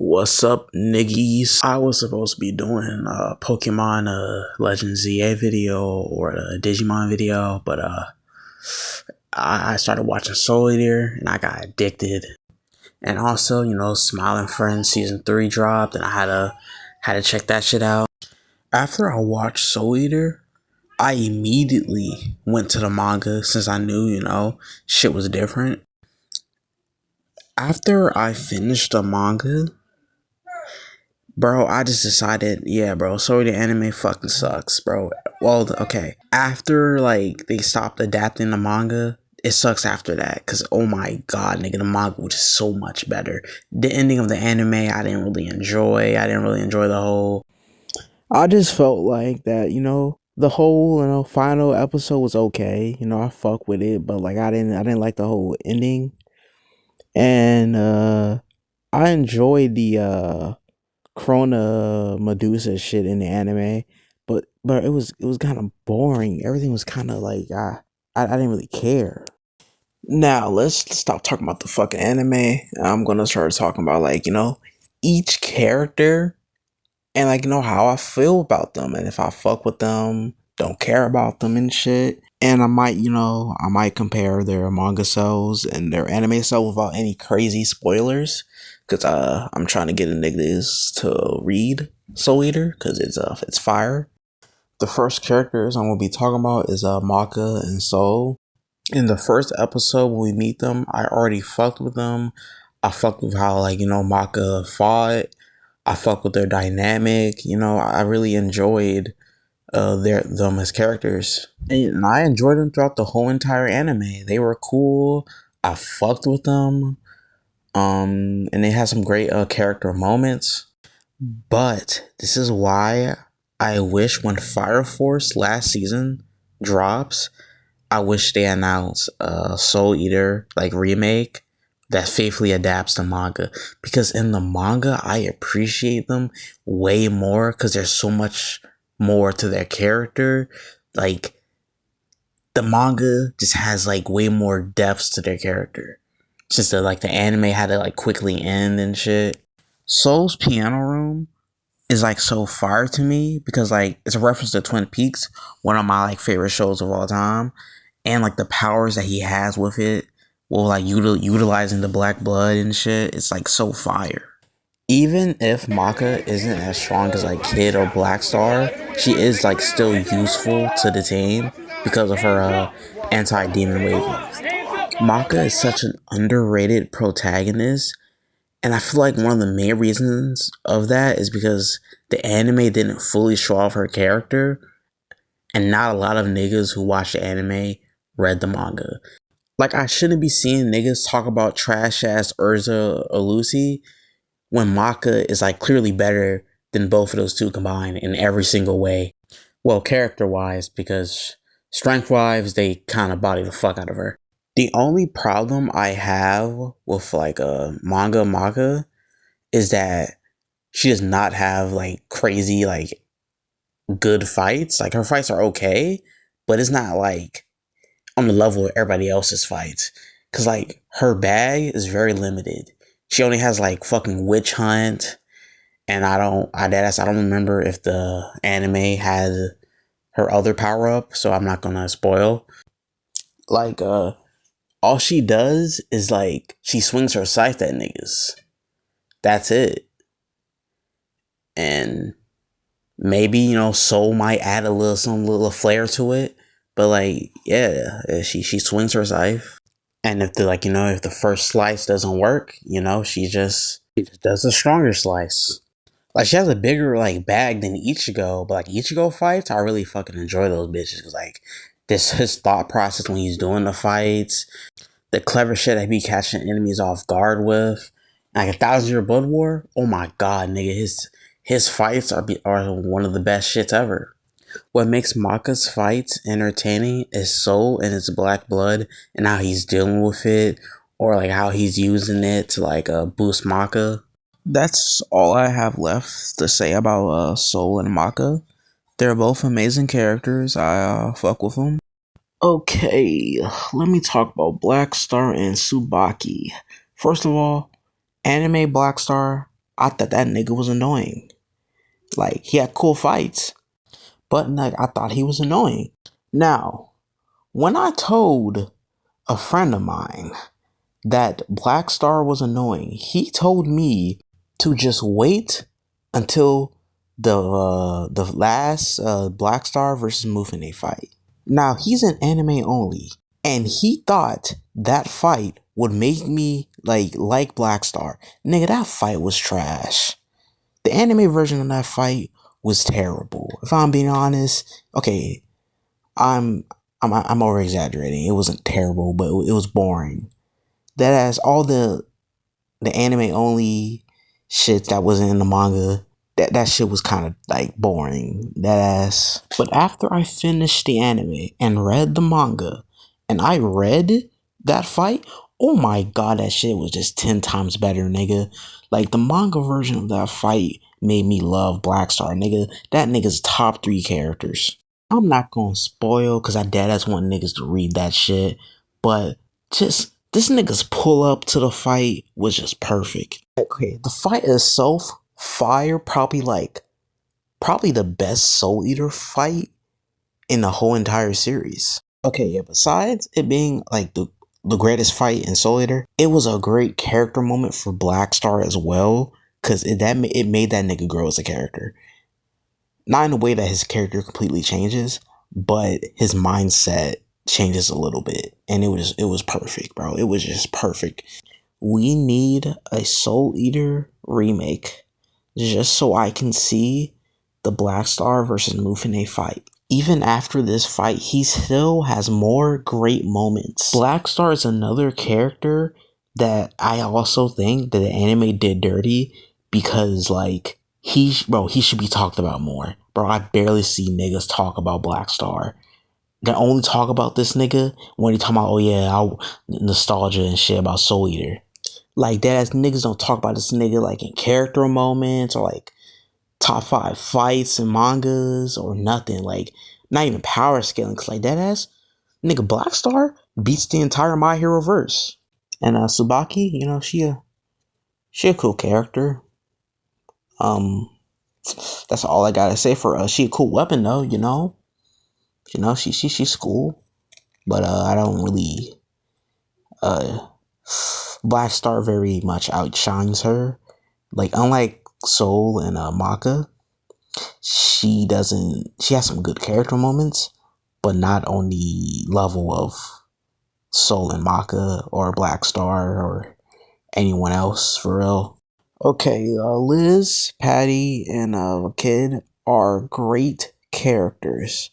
What's up, niggies? I was supposed to be doing a Pokemon Legend ZA video or a Digimon video, but I started watching Soul Eater and I got addicted. And also, Smiling Friends season 3 dropped, and I had to check that shit out. After I watched Soul Eater, I immediately went to the manga since I knew, shit was different. After I finished the manga, bro, I just decided, yeah, bro, Soul Eater anime fucking sucks, bro. Well, okay. After, they stopped adapting the manga, it sucks after that. Because, oh my god, nigga, the manga was just so much better. The ending of the anime, I didn't really enjoy. The whole... I just felt like that, the whole, final episode was okay. I fuck with it, but, I didn't like the whole ending. And, I enjoyed the, Krona Medusa shit in the anime, but it was kind of boring. Everything was kind of I didn't really care. Now let's stop talking about the fucking anime. I'm gonna start talking about each character and how I feel about them, and if I fuck with them, don't care about them and shit. And I might compare their manga selves and their anime selves without any crazy spoilers. Cause I'm trying to get a niggas to read Soul Eater, cause it's fire. The first characters I'm gonna be talking about is Maka and Soul. In the first episode when we meet them, I already fucked with them. I fucked with how Maka fought. I fucked with their dynamic. I really enjoyed them as characters, and I enjoyed them throughout the whole entire anime. They were cool. I fucked with them. And they had some great character moments. But this is why I wish when Fire Force last season drops, I wish they announce a Soul Eater remake that faithfully adapts the manga. Because in the manga, I appreciate them way more because there's so much more to their character. The manga just has way more depths to their character. Just that the anime had to quickly end and shit. Soul's Piano Room is so fire to me because it's a reference to Twin Peaks, one of my favorite shows of all time, and the powers that he has with it, utilizing the black blood and shit. It's so fire. Even if Maka isn't as strong as Kid or Black Star, she is still useful to the team because of her anti-demon wavelength. Maka is such an underrated protagonist, and I feel one of the main reasons of that is because the anime didn't fully show off her character, and not a lot of niggas who watch the anime read the manga. I shouldn't be seeing niggas talk about trash-ass Urza or Lucy when Maka is clearly better than both of those two combined in every single way. Well, character-wise, because strength-wise, they kind of body the fuck out of her. The only problem I have with a manga Maka is that she does not have crazy good fights. Her fights are okay, but it's not on the level of everybody else's fights. Cause her bag is very limited. She only has fucking Witch Hunt, and I don't remember if the anime had her other power up, so I'm not gonna spoil. All she does is she swings her scythe at niggas. That's it. And maybe, Soul might add some little flair to it. But yeah, she swings her scythe. And if if the first slice doesn't work, she just does a stronger slice. She has a bigger bag than Ichigo, but Ichigo fights, I really fucking enjoy those bitches. Cause this his thought process when he's doing the fights, the clever shit that he be catching enemies off guard with. 1,000 Year Blood War, oh my god, nigga, his fights are one of the best shits ever. What makes Maka's fights entertaining is Soul and his black blood and how he's dealing with it, or how he's using it to boost Maka. That's all I have left to say about Soul and Maka. They're both amazing characters. I fuck with them. Okay, let me talk about Black Star and Tsubaki. First of all, anime Black Star, I thought that nigga was annoying. Like, he had cool fights, but like, I thought he was annoying. Now, when I told a friend of mine that Black Star was annoying, he told me to just wait until the last Black Star versus Mufune fight. Now, he's an anime only, and he thought that fight would make me like Black Star. Nigga, that fight was trash. The anime version of that fight was terrible. If I'm being honest, okay, I'm over exaggerating. It wasn't terrible, but it was boring. That has all the anime only shit that wasn't in the manga. That shit was kind of like boring. That ass. But after I finished the anime and read the manga, and I read that fight, oh my god, that shit was just 10 times better, nigga. Like, the manga version of that fight made me love Black Star, nigga. That nigga's top 3 characters. I'm not gonna spoil because I deadass want niggas to read that shit, but just this nigga's pull up to the fight was just perfect. Okay, the fight itself, fire, probably the best Soul Eater fight in the whole entire series. Okay, yeah, besides it being like the greatest fight in Soul Eater, it was a great character moment for Black Star as well, because it made that nigga grow as a character. Not in a way that his character completely changes, but his mindset changes a little bit, and it was perfect, bro. It was just perfect. We need a Soul Eater remake just so I can see the Black Star versus Mufune fight. Even after this fight, he still has more great moments. Black Star is another character that I also think that the anime did dirty because, like, he should be talked about more. Bro, I barely see niggas talk about Black Star. They only talk about this nigga when they talk about, oh yeah, nostalgia and shit about Soul Eater. Like, that ass niggas don't talk about this nigga like in character moments or like top 5 fights and mangas or nothing. Like, not even power scaling. Cause like that ass nigga Black Star beats the entire My Hero verse. And Tsubaki, you know, she a cool character. That's all I gotta say for she a cool weapon though, you know. She's cool. But I don't really Black Star very much outshines her. Like, unlike Soul and Maka, she has some good character moments, but not on the level of Soul and Maka or Black Star or anyone else, for real. Okay, Liz, Patty, and Kid are great characters.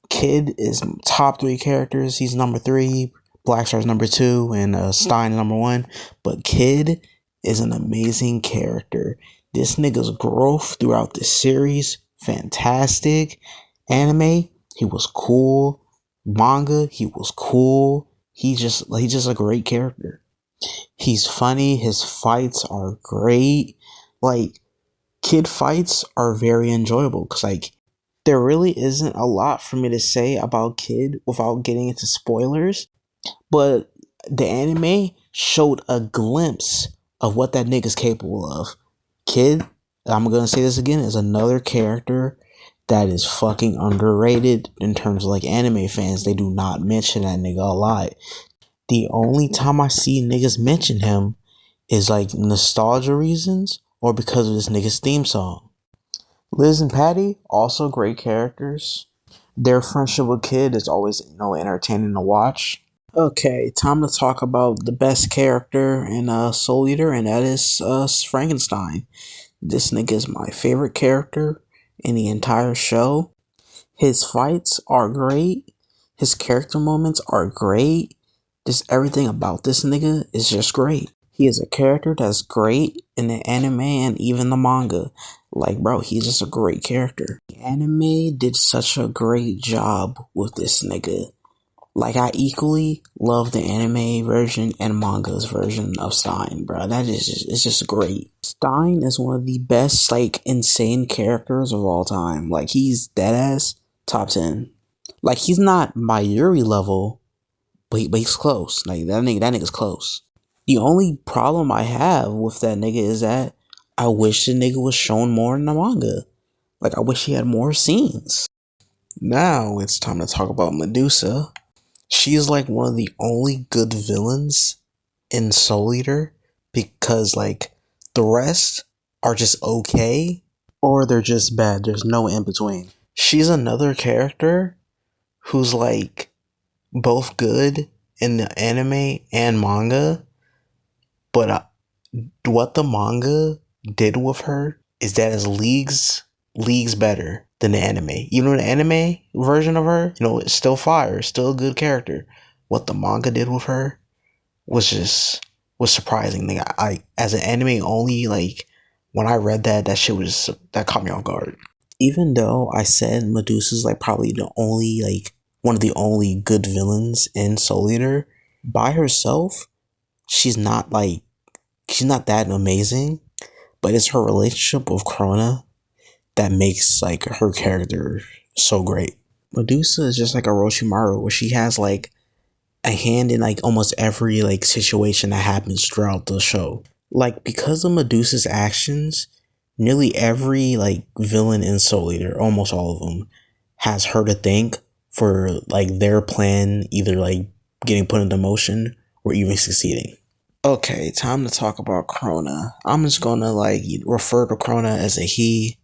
Kid is top 3 characters. He's number 3. Black Star's number 2, and Stein number 1. But Kid is an amazing character. This nigga's growth throughout the series, fantastic. Anime, he was cool. Manga, he was cool. He's just a great character. He's funny. His fights are great. Like, Kid fights are very enjoyable because, like, there really isn't a lot for me to say about Kid without getting into spoilers, but the anime showed a glimpse of what that nigga's capable of. Kid, I'm gonna say this again, is another character that is fucking underrated in terms of like anime fans. They do not mention that nigga a lot. The only time I see niggas mention him is like nostalgia reasons or because of this nigga's theme song. Liz and Patty, also great characters. Their friendship with Kid is always, entertaining to watch. Okay, time to talk about the best character in Soul Eater, and that is Frankenstein. This nigga is my favorite character in the entire show. His fights are great. His character moments are great. Just everything about this nigga is just great. He is a character that's great in the anime and even the manga. Like, bro, he's just a great character. The anime did such a great job with this nigga. Like, I equally love the anime version and manga's version of Stein, bro. It's just great. Stein is one of the best, like, insane characters of all time. Like, he's deadass top 10. Like, he's not my Yuri level, but he's close. Like, that nigga's close. The only problem I have with that nigga is that I wish the nigga was shown more in the manga. Like, I wish he had more scenes. Now it's time to talk about Medusa. She is like one of the only good villains in Soul Eater because like the rest are just okay or they're just bad. There's no in between. She's another character who's like both good in the anime and manga, but what the manga did with her is that is leagues better than the anime. Even the anime version of her, it's still fire, still a good character. What the manga did with her was surprising. Like, I as an anime only, like when I read that shit that caught me off guard. Even though I said Medusa's like probably the only like one of the only good villains in Soul Eater, by herself, she's not that amazing, but it's her relationship with Krona that makes like her character so great. Medusa is just like Orochimaru, where she has like a hand in like almost every like situation that happens throughout the show. Like, because of Medusa's actions, nearly every like villain in Soul Eater, almost all of them, has her to thank for like their plan either like getting put into motion or even succeeding. Okay, time to talk about Krona. I'm just gonna like refer to Krona as a he,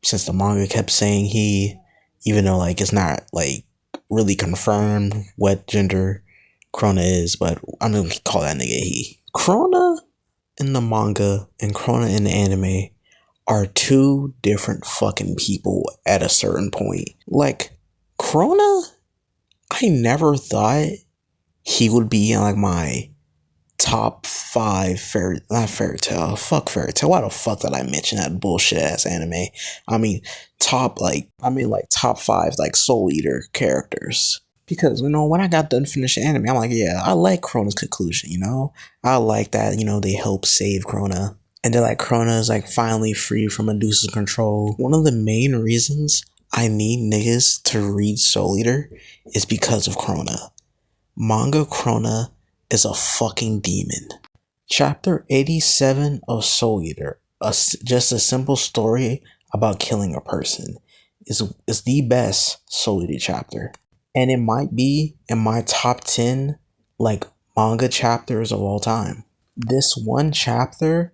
since the manga kept saying he, even though like it's not like really confirmed what gender Krona is, but I'm gonna call that nigga he. Krona in the manga and Krona in the anime are two different fucking people at a certain point. Like, Krona, I never thought he would be in like my top 5 not fairy tale. Fuck fairy tale. Why the fuck did I mention that bullshit ass anime? I mean, top 5 like Soul Eater characters. Because, when I got done finishing anime, I'm like, yeah, I like Krona's conclusion, I like that, they help save Krona. And then like Krona is like finally free from Medusa's control. One of the main reasons I need niggas to read Soul Eater is because of Krona. Manga Krona is a fucking demon. Chapter 87 of Soul Eater, just a simple story about killing a person, is the best Soul Eater chapter. And it might be in my top 10 like manga chapters of all time. This one chapter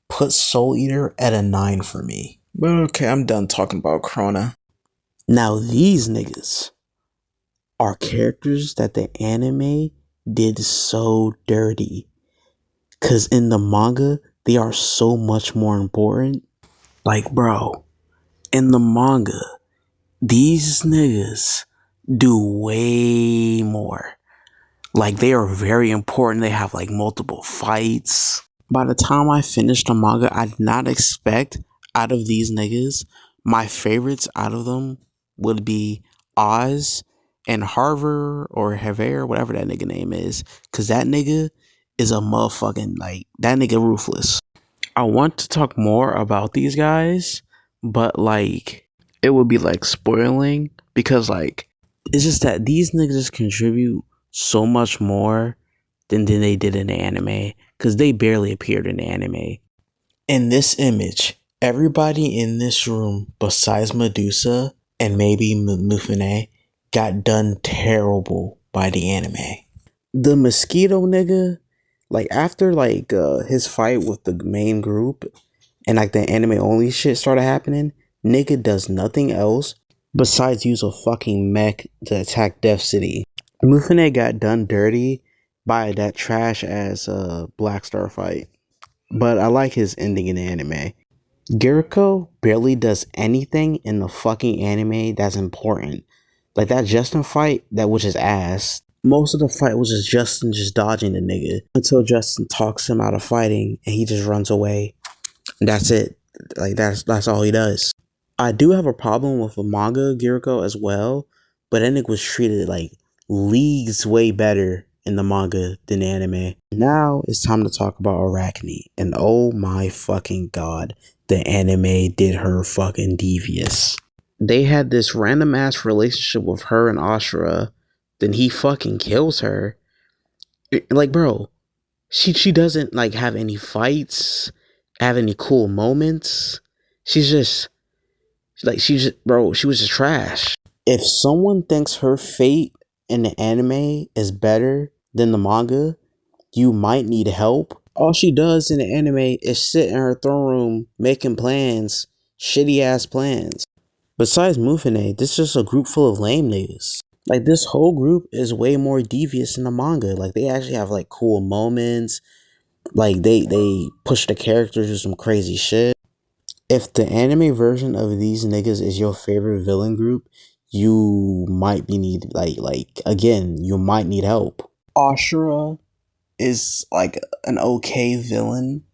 puts Soul Eater at a 9 for me. But okay, I'm done talking about Krona. Now these niggas are characters that the anime did so dirty. Cause in the manga, they are so much more important. Like, bro, in the manga, these niggas do way more. Like, they are very important. They have like multiple fights. By the time I finished the manga, I did not expect out of these niggas, my favorites out of them would be Oz and Harvard or Haver, whatever that nigga name is. Cause that nigga is a motherfucking, like, that nigga ruthless. I want to talk more about these guys, but like, it would be like spoiling because like, it's just that these niggas contribute so much more than they did in the anime because they barely appeared in the anime. In this image, everybody in this room besides Medusa and maybe Mufune got done terrible by the anime. The mosquito nigga, like after like his fight with the main group and like the anime only shit started happening, nigga does nothing else besides use a fucking mech to attack Death City. Mufune got done dirty by that trash ass Black Star fight. But I like his ending in the anime. Giriko barely does anything in the fucking anime that's important. Like that Justin fight, that was his ass. Most of the fight was just Justin just dodging the nigga until Justin talks him out of fighting and he just runs away. And that's it. Like that's all he does. I do have a problem with the manga Giriko as well, but that nigga was treated like leagues way better in the manga than the anime. Now it's time to talk about Arachne. And oh my fucking god, the anime did her fucking devious. They had this random ass relationship with her and Ashura. Then he fucking kills her. Like, bro, she doesn't like have any fights have any cool moments. She's just like she was just trash. If someone thinks her fate in the anime is better than the manga, you might need help. All she does in the anime is sit in her throne room making plans, shitty ass plans. Besides Mufune, this is just a group full of lame niggas. Like this whole group is way more devious in the manga. Like they actually have like cool moments. Like they push the characters to some crazy shit. If the anime version of these niggas is your favorite villain group, you might be need like again, you might need help. Ashura is like an okay villain.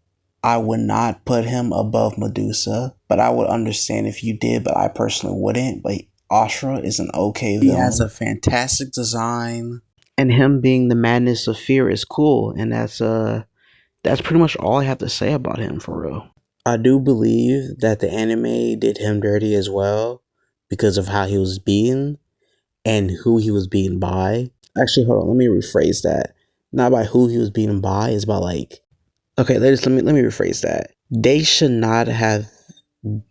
I would not put him above Medusa, but I would understand if you did, but I personally wouldn't. But Ashura is an okay villain. He has a fantastic design. And him being the madness of fear is cool, and that's pretty much all I have to say about him for real. I do believe that the anime did him dirty as well because of how he was beaten and who he was beaten by. Actually, hold on, let me rephrase that. Not by who he was beaten by, it's about like okay, let me rephrase that. They should not have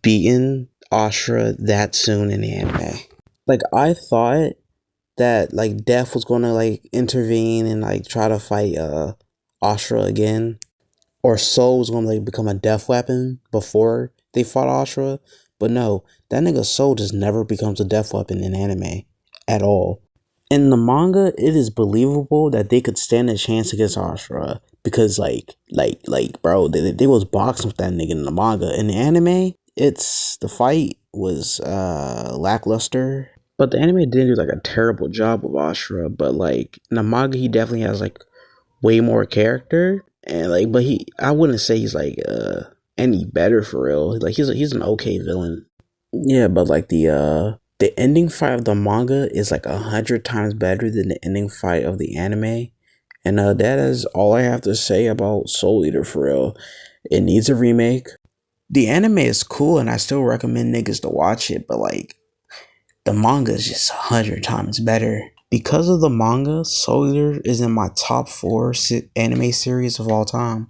beaten Ashura that soon in the anime. Like I thought that like Death was gonna like intervene and like try to fight Ashura again. Or Soul was gonna like become a death weapon before they fought Ashura. But no, that nigga Soul just never becomes a death weapon in anime at all. In the manga, it is believable that they could stand a chance against Ashura because bro, they was boxing with that nigga in the manga. In the anime, it's the fight was lackluster. But the anime didn't do like a terrible job of Ashura, but like in the manga he definitely has like way more character and like but I wouldn't say he's like any better for real. Like he's an okay villain. Yeah, but like the ending fight of the manga is like 100 times better than the ending fight of the anime. And that is all I have to say about Soul Eater for real. It needs a remake. The anime is cool and I still recommend niggas to watch it, but like the manga is just 100 times better. Because of the manga, Soul Eater is in my top 4 anime series of all time.